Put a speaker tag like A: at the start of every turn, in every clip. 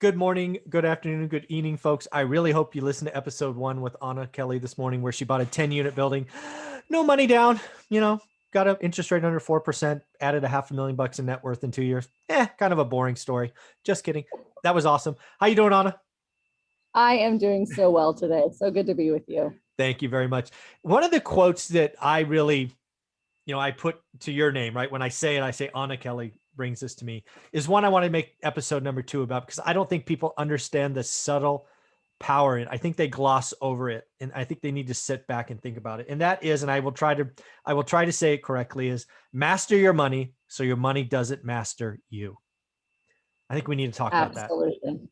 A: Good morning, good afternoon, good evening, folks. I really hope you listened to episode 1 with Anna Kelly this morning, where she bought a 10-unit building, no money down, got an interest rate under 4%, added $500,000 in net worth in 2 years. Kind of a boring story. Just kidding. That was awesome. How you doing, Anna?
B: I am doing so well today. It's so good to be with you.
A: Thank you very much. One of the quotes that I really, I put to your name, right? When I say it, I say Anna Kelly brings this to me, is one I want to make episode number 2 about, because I don't think people understand the subtle power in it. I think they gloss over it, and I think they need to sit back and think about it. And that is, and I will try to say it correctly, is master your money so your money doesn't master you. I think we need to talk about that.
B: Absolutely.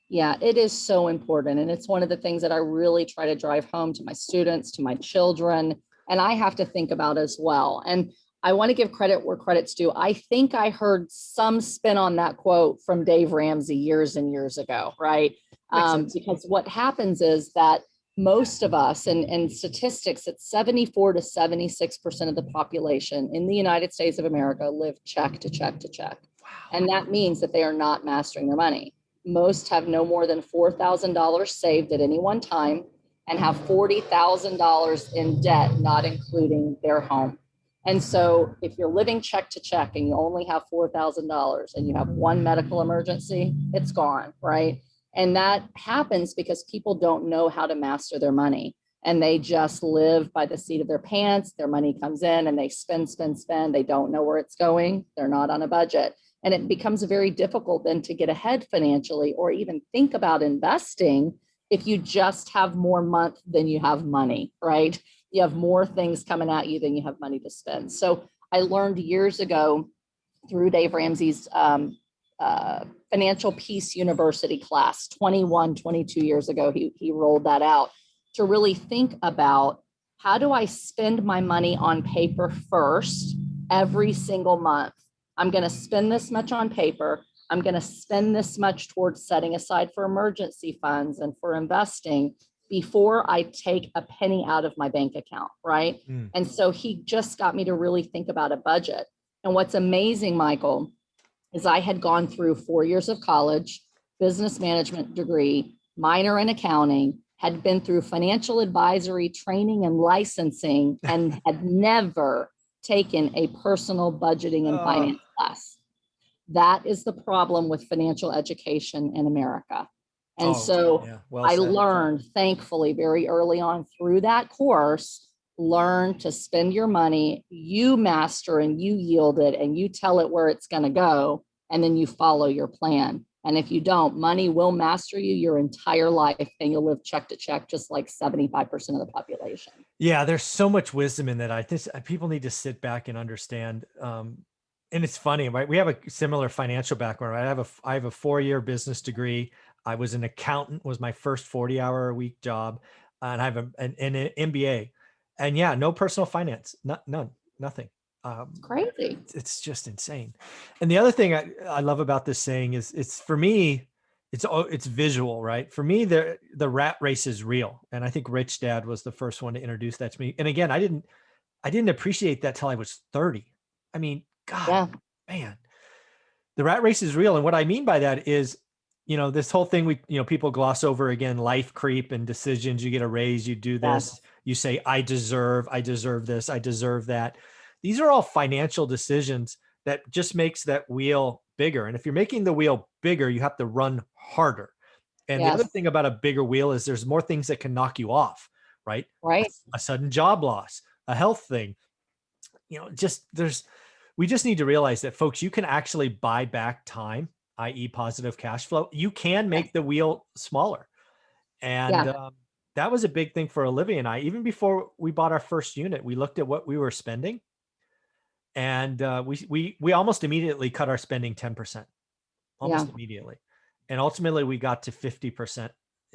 B: Yeah, it is so important. And it's one of the things that I really try to drive home to my students, to my children, and I have to think about as well. And I want to give credit where credit's due. I think I heard some spin on that quote from Dave Ramsey years and years ago, right? Because what happens is that most of us, and statistics, it's 74 to 76% of the population in the United States of America live check to check to check.
A: Wow.
B: And that means that they are not mastering their money. Most have no more than $4,000 saved at any one time and have $40,000 in debt, not including their home. And so if you're living check to check and you only have $4,000 and you have one medical emergency, it's gone, right? And that happens because people don't know how to master their money, and they just live by the seat of their pants. Their money comes in and they spend. They don't know where it's going. They're not on a budget. And it becomes very difficult then to get ahead financially or even think about investing if you just have more month than you have money, right? You have more things coming at you than you have money to spend. So I learned years ago through Dave Ramsey's Financial Peace University class, 22 years ago, he rolled that out, to really think about, how do I spend my money on paper first every single month? I'm going to spend this much on paper. I'm going to spend this much towards setting aside for emergency funds and for investing before I take a penny out of my bank account, right? And so he just got me to really think about a budget. And what's amazing, Michael, is I had gone through 4 years of college, business management degree, minor in accounting, had been through financial advisory training and licensing, and had never taken a personal budgeting and finance class. That is the problem with financial education in America. And I learned, thankfully, very early on through that course, learn to spend your money, you master and you yield it, and you tell it where it's going to go, and then you follow your plan. And if you don't, money will master you your entire life, and you'll live check to check, just like 75% of the population.
A: Yeah, there's so much wisdom in that. I think people need to sit back and understand. And it's funny, right? We have a similar financial background, right? I have a 4-year business degree. I was an accountant, was my first 40-hour-a-week job, and I have an MBA. And yeah, no personal finance, none, nothing.
B: Crazy.
A: It's just insane. And the other thing I love about this saying is, it's, for me, it's visual, right? For me, the rat race is real. And I think Rich Dad was the first one to introduce that to me. And again, I didn't appreciate that till I was 30. I mean, God, man, the rat race is real. And what I mean by that is, this whole thing people gloss over again, life creep and decisions. You get a raise, you do this, you say, I deserve this, I deserve that. These are all financial decisions that just makes that wheel bigger. And if you're making the wheel bigger, you have to run harder. And the other thing about a bigger wheel is there's more things that can knock you off, right?
B: Right.
A: A sudden job loss, a health thing, we just need to realize that, folks, you can actually buy back time, i.e. positive cash flow. You can make the wheel smaller. And that was a big thing for Olivia and I. Even before we bought our first unit, we looked at what we were spending. And we almost immediately cut our spending 10%, almost immediately. And ultimately we got to 50%,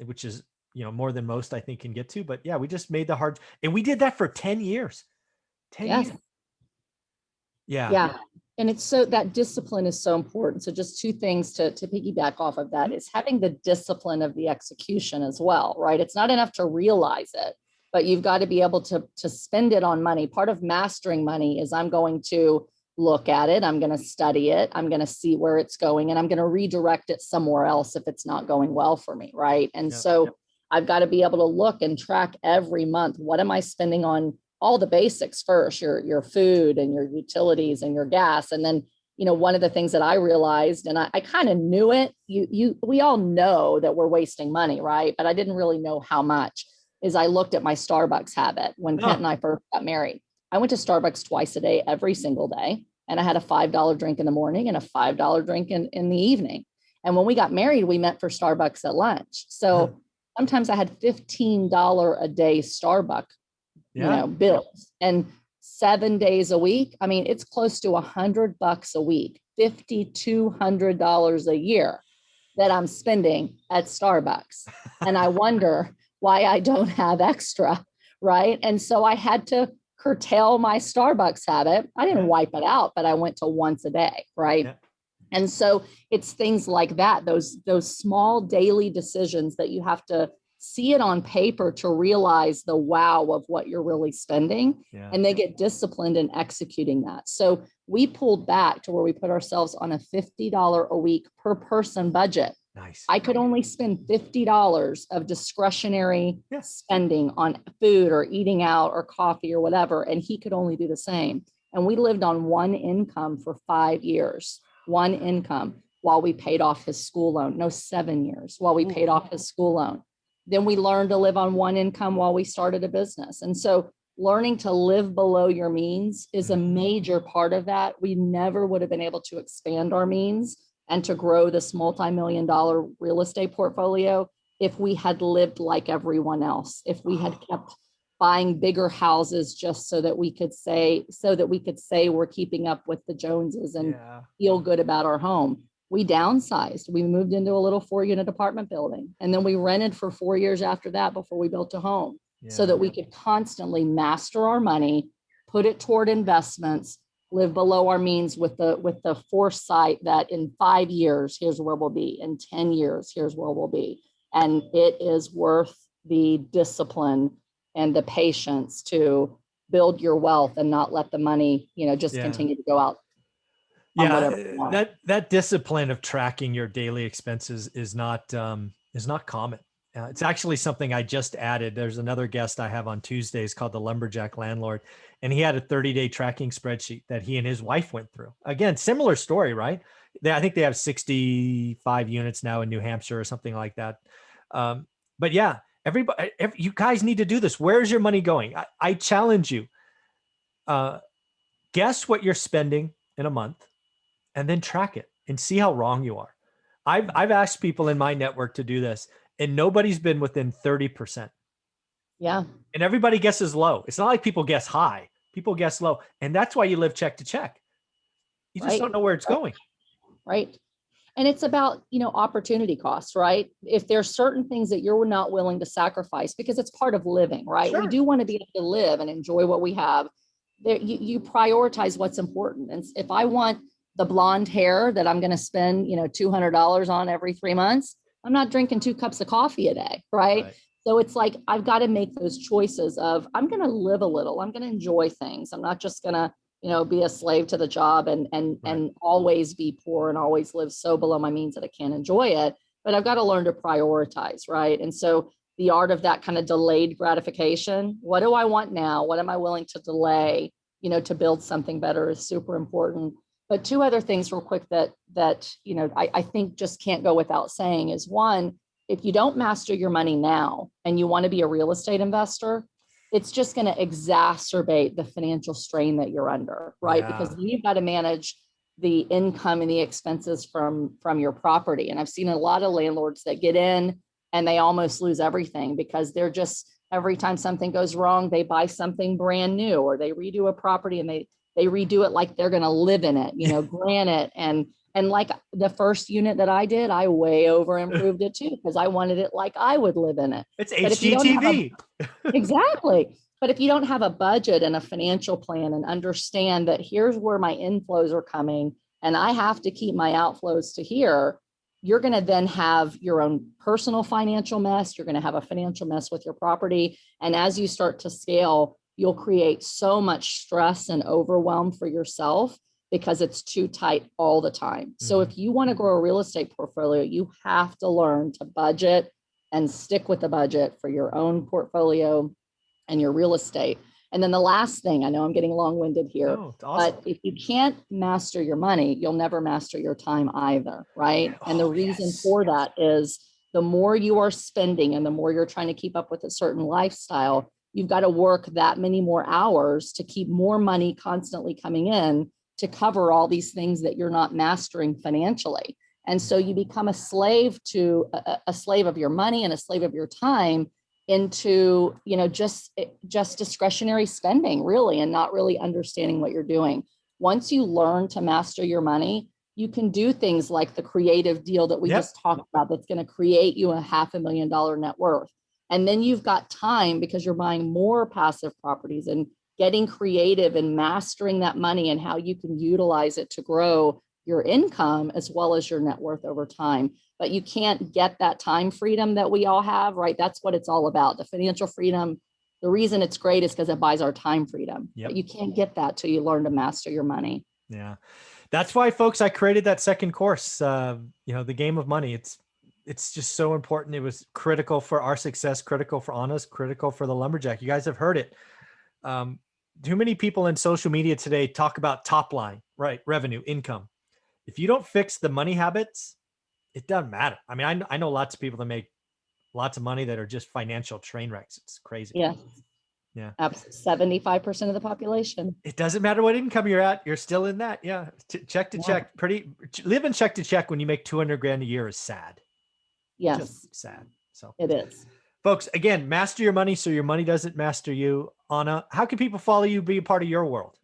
A: which is, more than most I think can get to. But yeah, we just made and we did that for 10 years. 10 years. Yeah.
B: And it's that discipline is so important. So just two things to piggyback off of that is having the discipline of the execution as well, right? It's not enough to realize it, but you've got to be able to spend it on money. Part of mastering money is I'm going to look at it. I'm going to study it. I'm going to see where it's going, and I'm going to redirect it somewhere else if it's not going well for me. Right. And so I've got to be able to look and track every month. What am I spending on all the basics first, your food and your utilities and your gas. And then, one of the things that I realized, and I kind of knew it, we all know that we're wasting money, right? But I didn't really know how much, is I looked at my Starbucks habit when Kent and I first got married. I went to Starbucks twice a day, every single day. And I had a $5 drink in the morning and a $5 drink in the evening. And when we got married, we met for Starbucks at lunch. So sometimes I had $15 a day Starbucks, bills, and 7 days a week. I mean, it's close to $100 a week, $5,200 a year that I'm spending at Starbucks. And I wonder why I don't have extra, right? And so I had to curtail my Starbucks habit. I didn't wipe it out, but I went to once a day, right? Yeah. And so it's things like that, those small daily decisions that you have to see it on paper to realize the wow of what you're really spending, and they get disciplined in executing that. So we pulled back to where we put ourselves on a $50 a week per person budget.
A: Nice.
B: I could only spend $50 of discretionary spending on food or eating out or coffee or whatever, and he could only do the same. And we lived on one income for 5 years, one income, while we paid off his school loan. No, 7 years while we paid off his school loan. Then we learned to live on one income while we started a business. And so learning to live below your means is a major part of that. We never would have been able to expand our means and to grow this multi-million-dollar real estate portfolio if we had lived like everyone else, if we had kept buying bigger houses just so that we could say we're keeping up with the Joneses and feel good about our home. We downsized. We moved into a little 4-unit apartment building, and then we rented for 4 years after that before we built a home, so that we could constantly master our money, put it toward investments, live below our means with the foresight that in 5 years, here's where we'll be. In 10 years, here's where we'll be. And it is worth the discipline and the patience to build your wealth and not let the money, just continue to go out.
A: That discipline of tracking your daily expenses is not common. It's actually something I just added. There's another guest I have on Tuesdays called the Lumberjack Landlord, and he had a 30-day tracking spreadsheet that he and his wife went through. Again, similar story, right? I think they have 65 units now in New Hampshire or something like that. But yeah, everybody, you guys need to do this. Where's your money going? I challenge you. Guess what you're spending in a month, and then track it and see how wrong you are. I've asked people in my network to do this, and nobody's been within 30%.
B: Yeah.
A: And everybody guesses low. It's not like people guess high. People guess low. And that's why you live check to check. You just don't know where it's going.
B: Right. And it's about, opportunity costs, right? If there's certain things that you're not willing to sacrifice, because it's part of living, right? Sure. We do want to be able to live and enjoy what we have. You prioritize what's important. And if I want the blonde hair that I'm going to spend, $200 on every 3 months, I'm not drinking 2 cups of coffee a day, right? So it's like, I've got to make those choices of, I'm going to live a little, I'm going to enjoy things. I'm not just going to, be a slave to the job and always be poor and always live so below my means that I can't enjoy it. But I've got to learn to prioritize, right? And so the art of that kind of delayed gratification, what do I want now? What am I willing to delay, to build something better is super important. But 2 other things real quick that I think just can't go without saying is, one, if you don't master your money now and you want to be a real estate investor, it's just going to exacerbate the financial strain that you're under, right? Because you've got to manage the income and the expenses from your property. And I've seen a lot of landlords that get in and they almost lose everything because they're just, every time something goes wrong, they buy something brand new, or they redo a property and they redo it like they're going to live in it, granite. And like the first unit that I did, I way over improved it too, because I wanted it like I would live in it.
A: It's HGTV.
B: Exactly. But if you don't have a budget and a financial plan and understand that here's where my inflows are coming and I have to keep my outflows to here, you're going to then have your own personal financial mess. You're going to have a financial mess with your property. And as you start to scale, you'll create so much stress and overwhelm for yourself because it's too tight all the time. So
A: Mhm.
B: if you want to grow a real estate portfolio, you have to learn to budget and stick with the budget for your own portfolio and your real estate. And then the last thing, I know I'm getting long-winded here,
A: No, it's awesome.
B: but if you can't master your money, you'll never master your time either, right? And the
A: Oh,
B: reason
A: yes.
B: for that is the more you are spending and the more you're trying to keep up with a certain lifestyle, you've got to work that many more hours to keep more money constantly coming in to cover all these things that you're not mastering financially. And so you become a slave to a slave of your money and a slave of your time into, just discretionary spending, really, and not really understanding what you're doing. Once you learn to master your money, you can do things like the creative deal that we
A: Yep.
B: just talked about that's going to create you a $500,000 net worth. And then you've got time because you're buying more passive properties and getting creative and mastering that money and how you can utilize it to grow your income as well as your net worth over time. But you can't get that time freedom that we all have, right? That's what it's all about. The financial freedom, the reason it's great is because it buys our time freedom.
A: Yep.
B: But you can't get that till you learn to master your money.
A: Yeah. That's why, folks, I created that second course, the game of money. It's just so important. It was critical for our success, critical for Anna's, critical for the lumberjack. You guys have heard it. Too many people in social media today talk about top line, right? Revenue, income. If you don't fix the money habits, it doesn't matter. I mean, I know lots of people that make lots of money that are just financial train wrecks. It's crazy.
B: Yeah.
A: Yeah.
B: 75% of the population.
A: It doesn't matter what income you're at. You're still in that. Yeah. Check to check. Living check to check when you make 200 grand a year is sad.
B: Yes.
A: Just sad. So
B: it is.
A: Folks, again, master your money so your money doesn't master you. Anna, how can people follow you, be a part of your world?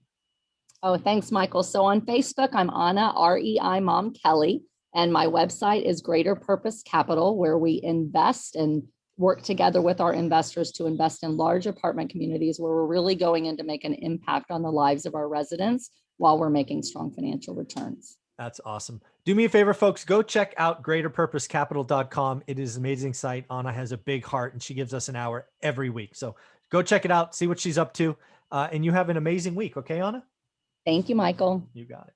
B: Oh, thanks, Michael. So on Facebook, I'm Anna, REI Mom Kelly, and my website is Greater Purpose Capital, where we invest and work together with our investors to invest in large apartment communities where we're really going in to make an impact on the lives of our residents while we're making strong financial returns.
A: That's awesome. Do me a favor, folks, go check out greaterpurposecapital.com. It is an amazing site. Anna has a big heart and she gives us an hour every week. So go check it out, see what she's up to. And you have an amazing week. Okay, Anna?
B: Thank you, Michael.
A: You got it.